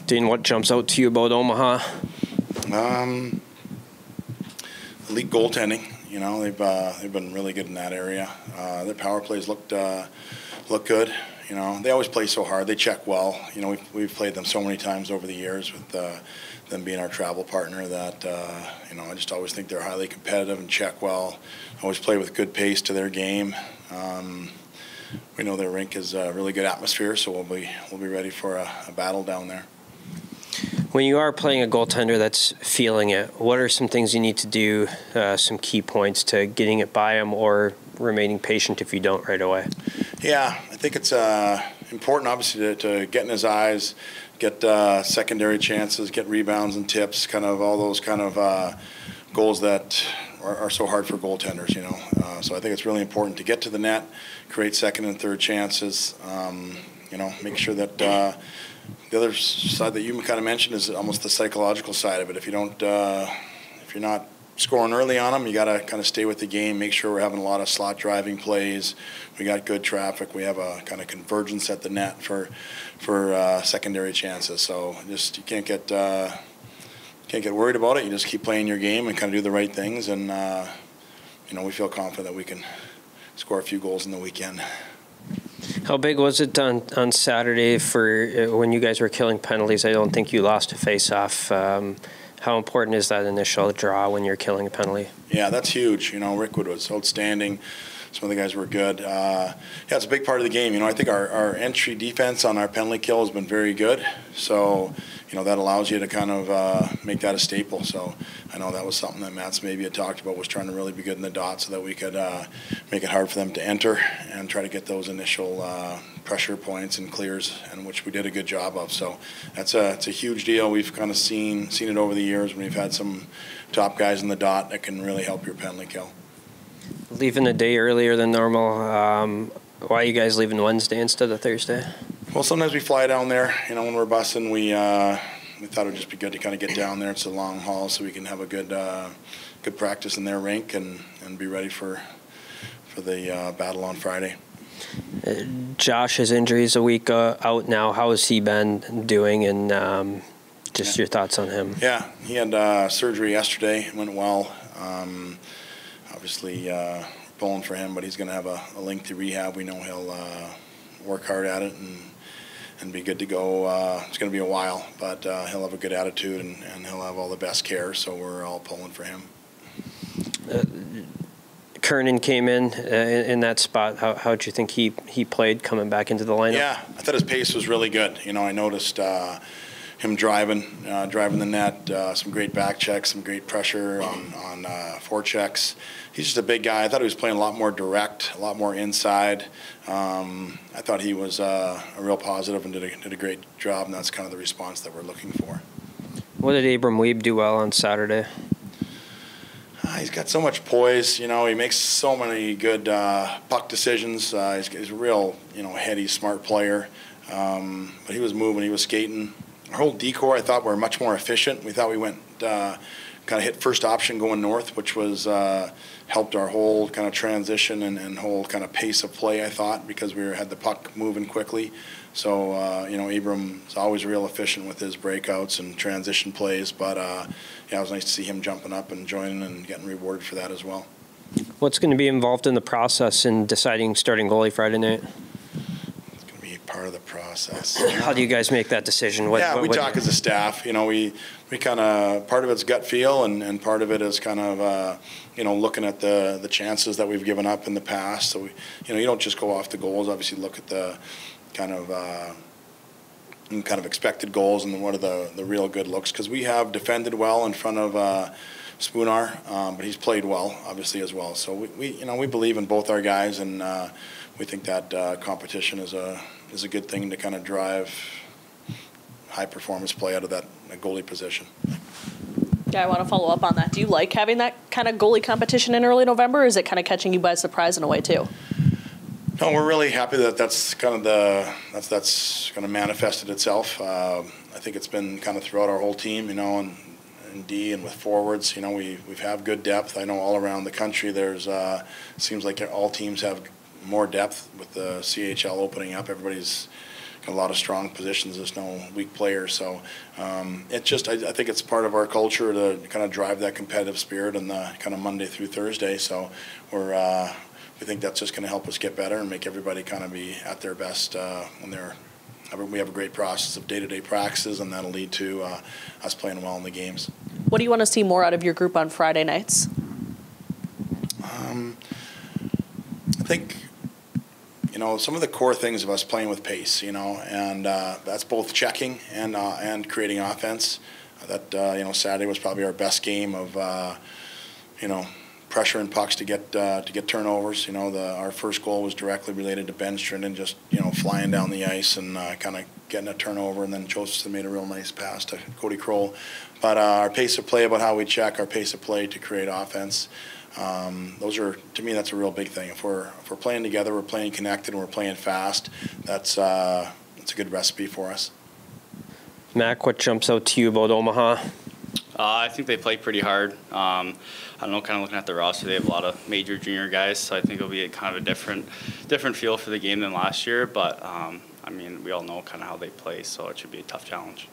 Dane, what jumps out to you about Omaha? Elite goaltending. You know, they've been really good in that area. Their power plays look good. You know, they always play so hard. They check well. You know, we've played them so many times over the years with them being our travel partner that, you know, I just always think they're highly competitive and check well. Always play with good pace to their game. We know their rink is a really good atmosphere, so we'll be ready for a battle down there. When you are playing a goaltender that's feeling it, what are some things you need to do, some key points to getting it by him or remaining patient if you don't right away? Yeah, I think it's important, obviously, to get in his eyes, get secondary chances, get rebounds and tips, kind of all those kind of goals that are so hard for goaltenders, you know. So I think it's really important to get to the net, create second and third chances, you know, make sure that the other side that you kind of mentioned is almost the psychological side of it. If you don't, if you're not scoring early on them, you got to kind of stay with the game, make sure we're having a lot of slot driving plays. We got good traffic. We have a kind of convergence at the net for secondary chances. So just you can't get worried about it. You just keep playing your game and kind of do the right things, and you know, we feel confident that we can score a few goals in the weekend. How big was it on Saturday for when you guys were killing penalties? I don't think you lost a face-off. How important is that initial draw when you're killing a penalty? Yeah, that's huge. You know, Rickwood was outstanding. Some of the guys were good. Yeah, it's a big part of the game. You know, I think our entry defense on our penalty kill has been very good. So, you know, that allows you to kind of make that a staple. So I know that was something that Matt's maybe had talked about, was trying to really be good in the dot so that we could make it hard for them to enter and try to get those initial pressure points and clears, and which we did a good job of. So it's a huge deal. We've kind of seen it over the years when we've had some top guys in the dot that can really help your penalty kill. Leaving a day earlier than normal. Why are you guys leaving Wednesday instead of Thursday? Well, sometimes we fly down there. You know, when we're busing, we thought it would just be good to kind of get down there. It's a long haul, so we can have a good practice in their rink and be ready for the battle on Friday. Josh's injury is a week out now. How has he been doing, and just your thoughts on him? Yeah, he had surgery yesterday. It went well. Obviously, pulling for him, but he's going to have a lengthy rehab. We know he'll work hard at it and be good to go. It's going to be a while, but he'll have a good attitude and he'll have all the best care, so we're all pulling for him. Kernan came in that spot. How did you think he played coming back into the lineup? Yeah, I thought his pace was really good. You know, I noticed him driving the net, some great back checks, some great pressure on forechecks. He's just a big guy. I thought he was playing a lot more direct, a lot more inside. I thought he was a real positive and did a great job, and that's kind of the response that we're looking for. What did Abram Wiebe do well on Saturday? He's got so much poise. You know, he makes so many good puck decisions. He's a real, you know, heady, smart player. But he was moving. He was skating. Our whole decor, I thought, were much more efficient. We thought we went kind of hit first option going north, which was helped our whole kind of transition and whole kind of pace of play, I thought, because we had the puck moving quickly. So, you know, Abram's always real efficient with his breakouts and transition plays. But, yeah, it was nice to see him jumping up and joining and getting rewarded for that as well. What's going to be involved in the process in deciding starting goalie Friday night? Part of the process. How do you guys make that decision? We talk as a staff. You know, we kind of, part of it's gut feel, and part of it is kind of, you know, looking at the chances that we've given up in the past. So, you know, you don't just go off the goals. Obviously, look at the kind of expected goals and what are the real good looks, because we have defended well in front of Spoonar, but he's played well, obviously, as well. So we believe in both our guys, and we think that competition is a good thing to kind of drive high performance play out of that goalie position. Yeah, I want to follow up on that. Do you like having that kind of goalie competition in early November, or is it kind of catching you by surprise in a way too? No, we're really happy that that's kind of that's kind of manifested itself. I think it's been kind of throughout our whole team, you know, and in D and with forwards, you know, we've have good depth. I know all around the country there's seems like all teams have more depth with the CHL opening up. Everybody's got a lot of strong positions. There's no weak players. So it's just I think it's part of our culture to kind of drive that competitive spirit and the kind of Monday through Thursday. So we think that's just going to help us get better and make everybody kind of be at their best when they're. We have a great process of day-to-day practices, and that'll lead to us playing well in the games. What do you want to see more out of your group on Friday nights? I think, some of the core things of us playing with pace, and that's both checking and creating offense. Saturday was probably our best game of, pressure and pucks to get turnovers. Our first goal was directly related to Ben Strinden just flying down the ice and kind of getting a turnover, and then Josephson made a real nice pass to Cody Kroll. But our pace of play, about how we check, our pace of play to create offense, those are, to me, that's a real big thing. If we're playing together, we're playing connected, and we're playing fast, that's a good recipe for us. Mac, what jumps out to you about Omaha? I think they play pretty hard. I don't know, kind of looking at the roster, they have a lot of major junior guys, so I think it'll be kind of a different feel for the game than last year. But, we all know kind of how they play, so it should be a tough challenge.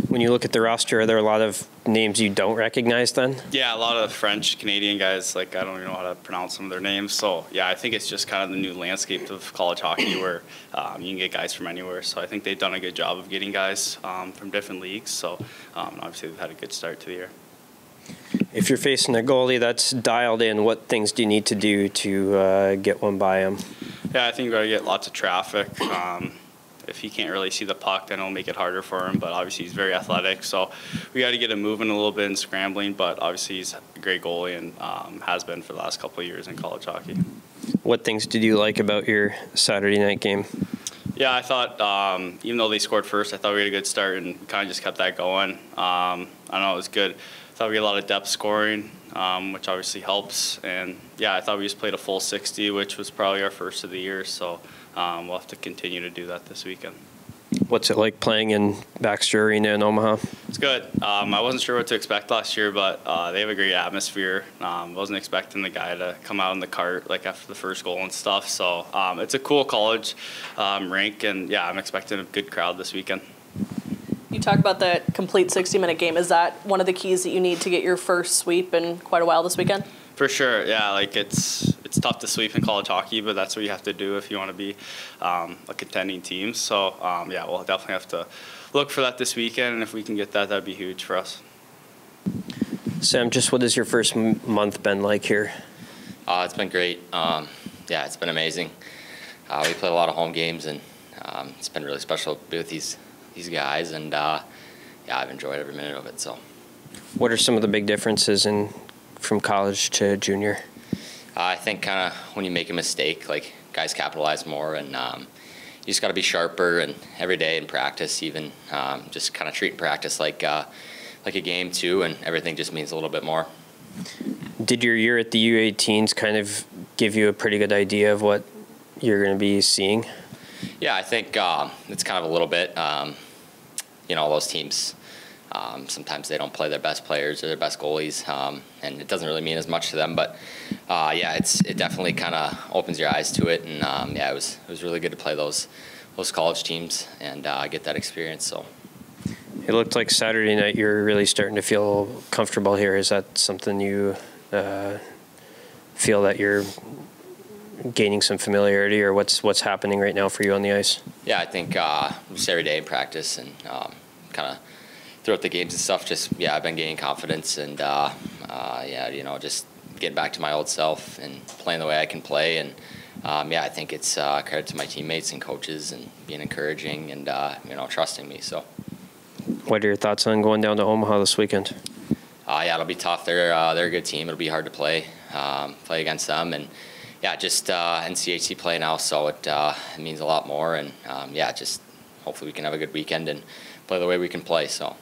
When you look at the roster, are there a lot of names you don't recognize then? Yeah, a lot of French, Canadian guys, I don't even know how to pronounce some of their names. So, yeah, I think it's just kind of the new landscape of college hockey where you can get guys from anywhere. So I think they've done a good job of getting guys from different leagues. So, obviously, they've had a good start to the year. If you're facing a goalie that's dialed in, what things do you need to do to get one by him? Yeah, I think you've got to get lots of traffic. If he can't really see the puck, then it'll make it harder for him. But obviously, he's very athletic, so we got to get him moving a little bit and scrambling. But obviously, he's a great goalie and has been for the last couple of years in college hockey. What things did you like about your Saturday night game? Yeah, I thought even though they scored first, I thought we had a good start and kind of just kept that going. I don't know, it was good. I thought we had a lot of depth scoring, which obviously helps. And yeah, I thought we just played a full 60, which was probably our first of the year. So we'll have to continue to do that this weekend. What's it like playing in Baxter Arena in Omaha? It's good. I wasn't sure what to expect last year, but they have a great atmosphere. Wasn't expecting the guy to come out in the cart after the first goal and stuff. So it's a cool college rink, and yeah, I'm expecting a good crowd this weekend. You talk about the complete 60-minute game. Is that one of the keys that you need to get your first sweep in quite a while this weekend? For sure, yeah. It's tough to sweep in college hockey, but that's what you have to do if you want to be a contending team. So, yeah, we'll definitely have to look for that this weekend, and if we can get that, that'd be huge for us. Sam, just what has your first month been like here? It's been great. Yeah, it's been amazing. We played a lot of home games, and it's been really special to be with these guys, and yeah, I've enjoyed every minute of it. So, what are some of the big differences from college to junior? I think kind of when you make a mistake, guys capitalize more, and you just got to be sharper. And every day in practice, even just kind of treat practice like a game too, and everything just means a little bit more. Did your year at the U18s kind of give you a pretty good idea of what you're going to be seeing? Yeah, I think it's kind of a little bit. Those teams. Sometimes they don't play their best players or their best goalies, and it doesn't really mean as much to them. But yeah, it definitely kind of opens your eyes to it, and yeah, it was really good to play those college teams and get that experience. So it looked like Saturday night you were really starting to feel comfortable here. Is that something you feel that you're gaining some familiarity, or what's happening right now for you on the ice? Yeah, I think just every day in practice and kind of throughout the games and stuff, I've been gaining confidence, and yeah, just getting back to my old self and playing the way I can play. And yeah, I think it's credit to my teammates and coaches and being encouraging and trusting me. So, what are your thoughts on going down to Omaha this weekend? Yeah, it'll be tough. They're a good team. It'll be hard to play against them, and yeah, just NCHC play now, so it means a lot more. And yeah, just hopefully we can have a good weekend and play the way we can play. So.